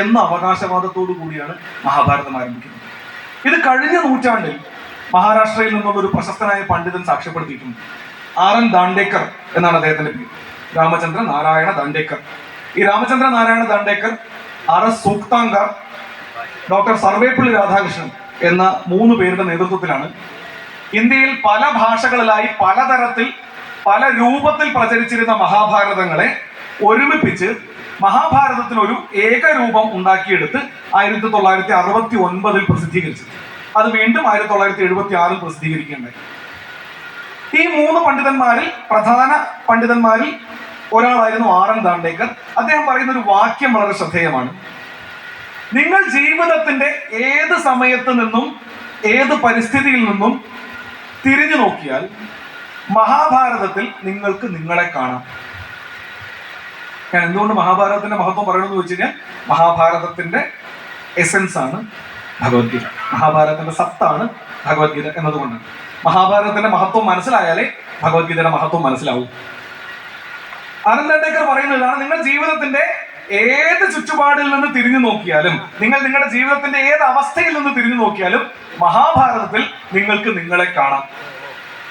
എന്ന അവകാശവാദത്തോടു കൂടിയാണ് മഹാഭാരതം ആരംഭിക്കുന്നത്. ഇത് കഴിഞ്ഞ നൂറ്റാണ്ടിൽ മഹാരാഷ്ട്രയിൽ നിന്നുള്ള ഒരു പ്രശസ്തനായ പണ്ഡിതൻ സാക്ഷ്യപ്പെടുത്തിയിട്ടുണ്ട്. RN ദാണ്ടേക്കർ എന്നാണ് അദ്ദേഹത്തിന്റെ പേര്. രാമചന്ദ്ര നാരായണ ദാണ്ടേക്കർ. ഈ രാമചന്ദ്ര നാരായണ ദാണ്ടേക്കർ, RS സൂക്താങ്കർ, ഡോക്ടർ സർവേപ്പള്ളി രാധാകൃഷ്ണൻ എന്ന 3 പേരുടെ നേതൃത്വത്തിലാണ് ഇന്ത്യയിൽ പല ഭാഷകളിലായി പലതരത്തിൽ പല രൂപത്തിൽ പ്രചരിച്ചിരുന്ന മഹാഭാരതങ്ങളെ ഒരുമിപ്പിച്ച് മഹാഭാരതത്തിനൊരു ഏകരൂപം ഉണ്ടാക്കിയെടുത്ത് 1969 പ്രസിദ്ധീകരിച്ചത്. അത് വീണ്ടും 1976 പ്രസിദ്ധീകരിക്കുകയുണ്ടായി. ഈ 3 പണ്ഡിതന്മാരിൽ പ്രധാന പണ്ഡിതന്മാരിൽ ഒരാളായിരുന്നു RN ദാണ്ടേക്കർ. അദ്ദേഹം പറയുന്ന ഒരു വാക്യം വളരെ ശ്രദ്ധേയമാണ്: നിങ്ങൾ ജീവിതത്തിന്റെ ഏത് സമയത്ത് നിന്നും ഏത് പരിസ്ഥിതിയിൽ നിന്നും തിരിഞ്ഞു നോക്കിയാൽ മഹാഭാരതത്തിൽ നിങ്ങൾക്ക് നിങ്ങളെ കാണാം. ഞാൻ എന്തുകൊണ്ട് മഹാഭാരതത്തിന്റെ മഹത്വം പറയണമെന്ന് വെച്ച് കഴിഞ്ഞാൽ, മഹാഭാരതത്തിന്റെ എസൻസ് ആണ് ഭഗവത്ഗീത, മഹാഭാരതത്തിന്റെ സത്താണ് ഭഗവത്ഗീത എന്നതുകൊണ്ടാണ്. മഹാഭാരതത്തിന്റെ മഹത്വം മനസ്സിലായാലേ ഭഗവത്ഗീതയുടെ മഹത്വം മനസ്സിലാവും. RN ദാണ്ടേക്കർ പറയുന്നതാണ്: നിങ്ങൾ ജീവിതത്തിന്റെ ഏത് ചുറ്റുപാടിൽ നിന്ന് തിരിഞ്ഞു നോക്കിയാലും, നിങ്ങൾ നിങ്ങളുടെ ജീവിതത്തിന്റെ ഏത് അവസ്ഥയിൽ നിന്ന് തിരിഞ്ഞു നോക്കിയാലും മഹാഭാരതത്തിൽ നിങ്ങൾക്ക് നിങ്ങളെ കാണാം.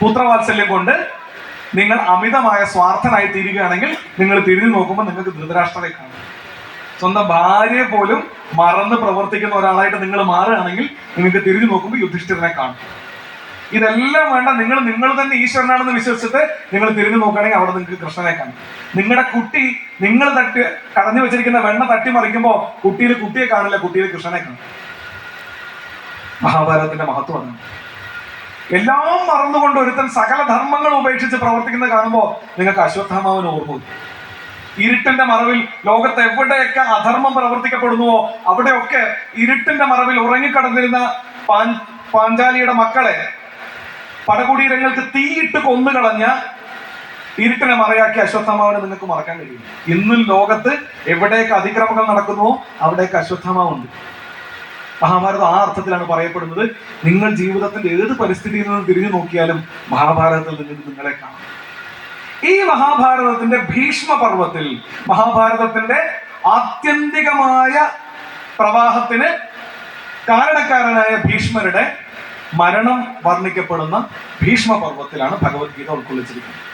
പുത്രവാത്സല്യം കൊണ്ട് നിങ്ങൾ അമിതമായ സ്വാർത്ഥനായി തീരുകയാണെങ്കിൽ നിങ്ങൾ തിരിഞ്ഞു നോക്കുമ്പോൾ നിങ്ങൾക്ക് ധൃതരാഷ്ട്രരെ കാണാം. സ്വന്തം ഭാര്യയെ പോലും മറന്ന് പ്രവർത്തിക്കുന്ന ഒരാളായിട്ട് നിങ്ങൾ മാറുകയാണെങ്കിൽ നിങ്ങൾക്ക് തിരിഞ്ഞു നോക്കുമ്പോൾ യുധിഷ്ഠിരനെ കാണും. ഇതെല്ലാം വേണ്ട, നിങ്ങൾ തന്നെ ഈശ്വരനാണെന്ന് വിശ്വസിച്ചിട്ട് നിങ്ങൾ തിരിഞ്ഞു നോക്കുകയാണെങ്കിൽ അവിടെ നിങ്ങൾക്ക് കൃഷ്ണനെ കാണും. നിങ്ങളുടെ കുട്ടി നിങ്ങൾ കടഞ്ഞു വെച്ചിരിക്കുന്ന വെണ്ണ തട്ടി മറിക്കുമ്പോൾ കുട്ടിയിൽ കുട്ടിയെ കാണില്ല, കുട്ടിയിൽ കൃഷ്ണനെ കാണും. മഹാഭാരതത്തിന്റെ മഹത്വമാണ്. എല്ലാം മറന്നുകൊണ്ട് ഒരുത്തൻ സകല ധർമ്മങ്ങൾ ഉപേക്ഷിച്ച് പ്രവർത്തിക്കുന്നത് കാണുമ്പോൾ നിങ്ങൾക്ക് അശ്വത്ഥാമാവിന് ഓർമ്മ. ഇരുട്ടിന്റെ മറവിൽ ലോകത്ത് എവിടെയൊക്കെ അധർമ്മം പ്രവർത്തിക്കപ്പെടുന്നുവോ അവിടെയൊക്കെ ഇരുട്ടിന്റെ മറവിൽ ഉറങ്ങിക്കിടന്നിരുന്ന പാഞ്ചാലിയുടെ മക്കളെ പടകുടീരങ്ങൾക്ക് തീയിട്ട് കൊന്നുകളഞ്ഞ ഇരുട്ടിനെ മറയാക്കി അശ്വത്ഥാമാവിനെ നിങ്ങൾക്ക് മറക്കാൻ കഴിയും. ഇന്നും ലോകത്ത് എവിടെയൊക്കെ അതിക്രമങ്ങൾ നടക്കുന്നുവോ അവിടെയൊക്കെ അശ്വത്ഥാമാവുണ്ട്. മഹാഭാരതം ആ അർത്ഥത്തിലാണ് പറയപ്പെടുന്നത്. നിങ്ങൾ ജീവിതത്തിന്റെ ഏത് പരിസ്ഥിതിയിൽ നിന്ന് തിരിഞ്ഞു നോക്കിയാലും മഹാഭാരതത്തിൽ നിങ്ങൾക്ക് നിങ്ങളെ കാണാം. ഈ മഹാഭാരതത്തിന്റെ ഭീഷ്മ പർവത്തിൽ, മഹാഭാരതത്തിന്റെ ആത്യന്തികമായ പ്രവാഹത്തിന് കാരണക്കാരനായ ഭീഷ്മരുടെ മരണം വർണ്ണിക്കപ്പെടുന്ന ഭീഷ്മ പർവത്തിലാണ് ഭഗവത്ഗീത ഉൾക്കൊള്ളിച്ചിരിക്കുന്നത്.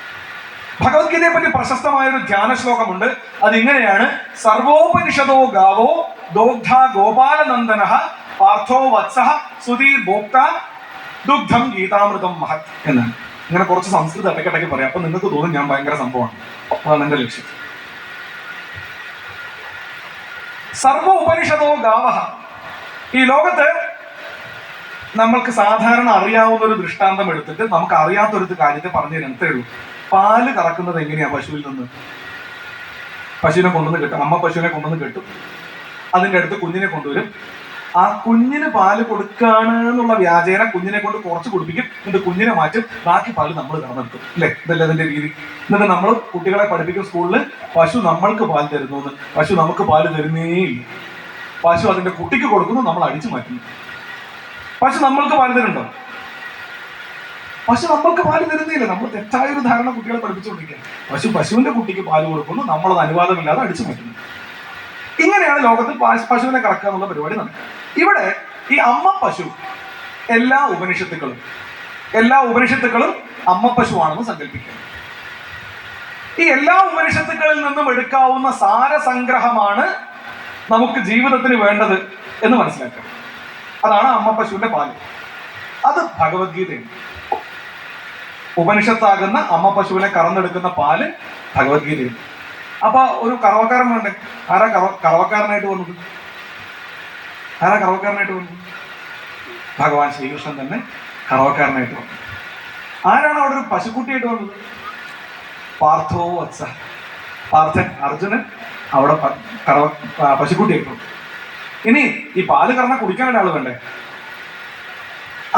ഭഗവത്ഗീതയെ പറ്റി പ്രശസ്തമായ ഒരു ധ്യാന ശ്ലോകമുണ്ട്. അതിങ്ങനെയാണ്: സർവോപനിഷദോ ഗാവോ ദോഗ്ധ ഗോപാലനന്ദന പാർത്ഥോ വത്സഃ സുധീർ ഭോക്ത ദുഗ്ധം ഗീതാമൃതം മഹത് എന്നാണ്. ഇങ്ങനെ കുറച്ച് സംസ്കൃതം ഇടയ്ക്കിടയ്ക്ക് പറയാം. അപ്പൊ നിങ്ങൾക്ക് തോന്നും ഞാൻ ഭയങ്കര സംഭവമാണ്. അതാണ് എന്റെ ലക്ഷ്യം. സർവ ഉപനിഷദോ ഗാവഹ. ഈ ലോകത്ത് നമ്മൾക്ക് സാധാരണ അറിയാവുന്ന ഒരു ദൃഷ്ടാന്തം എടുത്തിട്ട് നമുക്ക് അറിയാത്തൊരു കാര്യത്തെ പറഞ്ഞു തരുന്നതേ ഉള്ളൂ. പാല് കറക്കുന്നത് എങ്ങനെയാ? പശുവിൽ നിന്ന്. പശുവിനെ കൊണ്ടുവന്ന് കെട്ടും, അമ്മ പശുവിനെ കൊണ്ടുവന്ന് കെട്ടും, അതിൻ്റെ അടുത്ത് കുഞ്ഞിനെ കൊണ്ടുവരും. ആ കുഞ്ഞിന് പാല് കൊടുക്കാണ് എന്നുള്ള വ്യാജേന കുഞ്ഞിനെ കൊണ്ട് കുറച്ച് കുടിപ്പിക്കും, എന്നിട്ട് കുഞ്ഞിനെ മാറ്റും, ബാക്കി പാല് നമ്മൾ കറന്നെടുക്കും. അല്ലേ? ഇതല്ലേ അതിന്റെ രീതി. എന്നിട്ട് നമ്മൾ കുട്ടികളെ പഠിപ്പിക്കും സ്കൂളിൽ, പശു നമ്മൾക്ക് പാൽ തരുന്നു എന്ന്. പശു നമുക്ക് പാല് തരുന്നേ ഇല്ല. പശു അതിന്റെ കുട്ടിക്ക് കൊടുക്കുന്നു, നമ്മൾ അടിച്ചു മാറ്റുന്നു. പശു നമ്മൾക്ക് പാല് തരുന്നുണ്ടോ? പശു നമ്മൾക്ക് പാല് തരുന്നില്ല. നമ്മൾ തെറ്റായ ഒരു ധാരണ കുട്ടികളെ പഠിപ്പിച്ചുകൊണ്ടിരിക്കുക. പശുവിന്റെ കുട്ടിക്ക് പാല് കൊടുക്കുന്നു, നമ്മളത് അനുവാദമില്ലാതെ അടിച്ചു മാറ്റുന്നു. ഇങ്ങനെയാണ് ലോകത്ത് പശുവിനെ കറക്കുക എന്നുള്ള പരിപാടി നടക്കുക. ഇവിടെ ഈ അമ്മ പശു എല്ലാ ഉപനിഷത്തുക്കളും അമ്മ പശുവാണെന്ന് സങ്കല്പിക്കുക. ഈ എല്ലാ ഉപനിഷത്തുക്കളിൽ നിന്നും എടുക്കാവുന്ന സാരസംഗ്രഹമാണ് നമുക്ക് ജീവിതത്തിന് വേണ്ടത് എന്ന് മനസ്സിലാക്കുക. അതാണ് അമ്മ പശുവിന്റെ പാല്. അത് ഭഗവത്ഗീതയാണ്. ഉപനിഷത്താകുന്ന അമ്മ പശുവിനെ കറന്നെടുക്കുന്ന പാല് ഭഗവത്ഗീതയാണ്. അപ്പൊ ഒരു കറവക്കാരൻ വേണ്ടേ? ആരാ കറവക്കാരനായിട്ട് വന്നത്? ഭഗവാൻ ശ്രീകൃഷ്ണൻ തന്നെ കറവക്കാരനായിട്ട് വന്നു. ആരാണ് അവിടെ ഒരു പശുക്കുട്ടിയായിട്ട് വന്നത്? പാർത്ഥോ വത്സ. പാർത്ഥൻ, അർജുനൻ അവിടെ പശുക്കുട്ടിയായിട്ട് വന്നു. ഇനി ഈ പാല് കറന്ന കുടിക്കാൻ ഒരാൾ വേണ്ടേ?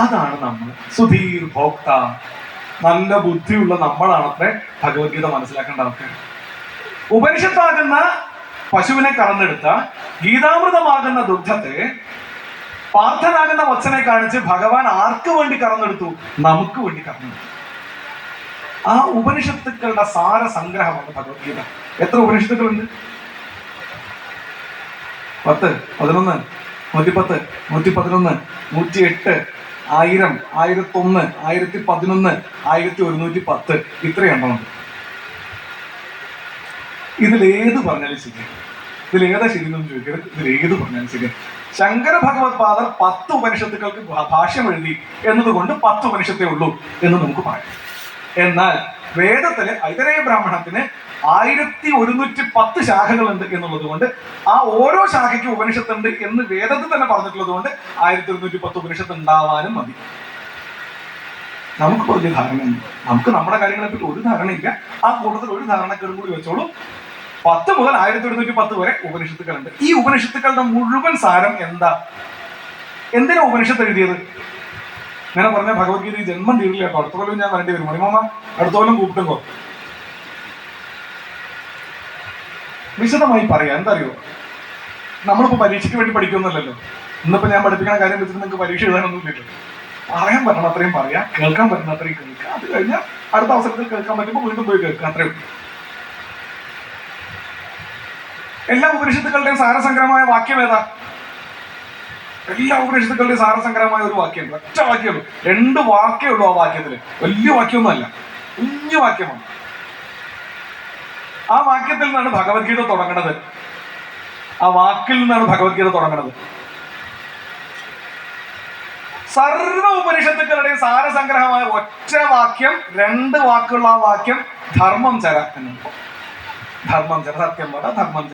അതാണ് നമ്മൾ. സുധീർ ഭോക്ത. നല്ല ബുദ്ധിയുള്ള നമ്മളാണത്രേ ഭഗവത്ഗീത മനസ്സിലാക്കേണ്ട ആൾക്കാർ. ഉപനിഷത്താകുന്ന പശുവിനെ കറന്നെടുത്ത ഗീതാമൃതമാകുന്ന ദുഗ്ധത്തെ പാർത്ഥനാകുന്ന വത്സനെ കാണിച്ച് ഭഗവാൻ ആർക്ക് വേണ്ടി കറന്നെടുത്തു? നമുക്ക് വേണ്ടി കറന്നെടുത്തു. ആ ഉപനിഷത്തുക്കളുടെ സാരസംഗ്രഹമാണ് ഭഗവത്ഗീത. എത്ര ഉപനിഷത്തുക്കളുണ്ട്? 10, 11, 110, 111, 108, 1000, 1001, 1011, 1110. ഇത്രയെണ്ണമുണ്ട്. ഇതിലേത് പറഞ്ഞാലും ശരി. ഇതിലേതാ ശരിയെന്ന് ചോദിക്കരുത്. ഇതിലേത് പറഞ്ഞാലും ശരി. ശങ്കര ഭഗവത് പാദർ 10 ഉപനിഷത്തുക്കൾക്ക് ഭാഷ്യം എഴുതി എന്നതുകൊണ്ട് 10 ഉപനിഷത്തേ ഉള്ളൂ എന്ന് നമുക്ക് പറയാം. എന്നാൽ വേദത്തിലെ ഐതരേയ ബ്രാഹ്മണത്തിന് 1110 ശാഖകളുണ്ട് എന്നുള്ളത് കൊണ്ട് ആ ഓരോ ശാഖയ്ക്ക് ഉപനിഷത്തുണ്ട് എന്ന് വേദത്തിൽ തന്നെ പറഞ്ഞിട്ടുള്ളത് കൊണ്ട് 1110 ഉപനിഷത്ത് ഉണ്ടാവാനും മതി. നമുക്ക് വലിയ ധാരണയുണ്ട്. നമുക്ക് നമ്മുടെ കാര്യങ്ങളെ പറ്റി ഒരു ധാരണയില്ല. ആ കൂട്ടത്തിൽ ഒരു ധാരണക്കേടും കൂടി വെച്ചോളൂ. 10 മുതൽ 1110 വരെ ഉപനിഷത്തുക്കളുണ്ട്. ഈ ഉപനിഷത്തുക്കളുടെ മുഴുവൻ സാരം എന്താ? എന്തിനാ ഉപനിഷത്ത് എഴുതിയത്? ഇങ്ങനെ പറഞ്ഞ ഭഗവത്ഗീത ജന്മം തീരില്ല കേട്ടോ. അടുത്ത കൊല്ലം ഞാൻ വരേണ്ടി വരും. മണിമാമ അടുത്ത കൊല്ലം കൂപ്പിട്ടുങ്കോ. വിശദമായി പറയാം. എന്താ അറിയോ, നമ്മളിപ്പോ പരീക്ഷയ്ക്ക് വേണ്ടി പഠിക്കുന്നില്ലല്ലോ. ഇന്നിപ്പോ ഞാൻ പഠിപ്പിക്കുന്ന കാര്യം വെച്ചിട്ട് നിങ്ങൾക്ക് പരീക്ഷ എഴുതാനൊന്നും ഇല്ലല്ലോ. പറയാൻ പറ്റണം അത്രയും പറയാം, കേൾക്കാൻ പറ്റുന്ന അത്രയും കേൾക്കാം. അത് കഴിഞ്ഞാൽ അടുത്ത അവസരത്തിൽ കേൾക്കാൻ പറ്റുമ്പോൾ വീണ്ടും പോയി കേൾക്കാം. അത്രയും. എല്ലാ ഉപനിഷത്തുക്കളുടെയും സാരസംഗ്രഹമായ വാക്യം ഏതാ? എല്ലാ ഉപനിഷത്തുക്കളുടെയും സാരസംഗ്രഹമായ ഒരു വാക്യം, ഒറ്റ വാക്യമുള്ളൂ, 2 വാക്കേ ഉള്ളൂ ആ വാക്യത്തില്. വലിയ വാക്യമൊന്നുമല്ല, കുഞ്ഞു വാക്യമാണ്. ആ വാക്യത്തിൽ നിന്നാണ് ഭഗവത്ഗീത തുടങ്ങുന്നത്. ആ വാക്കിൽ നിന്നാണ് ഭഗവത്ഗീത തുടങ്ങുന്നത്. സർവ ഉപനിഷത്തുക്കളുടെയും സാരസംഗ്രഹമായ ഒറ്റ വാക്യം, 2 വാക്കുള്ള ആ വാക്യം ധർമ്മം ചര എന്നു. ധർമ്മം ചര, സത്യം പറ, ധർമ്മം ചര.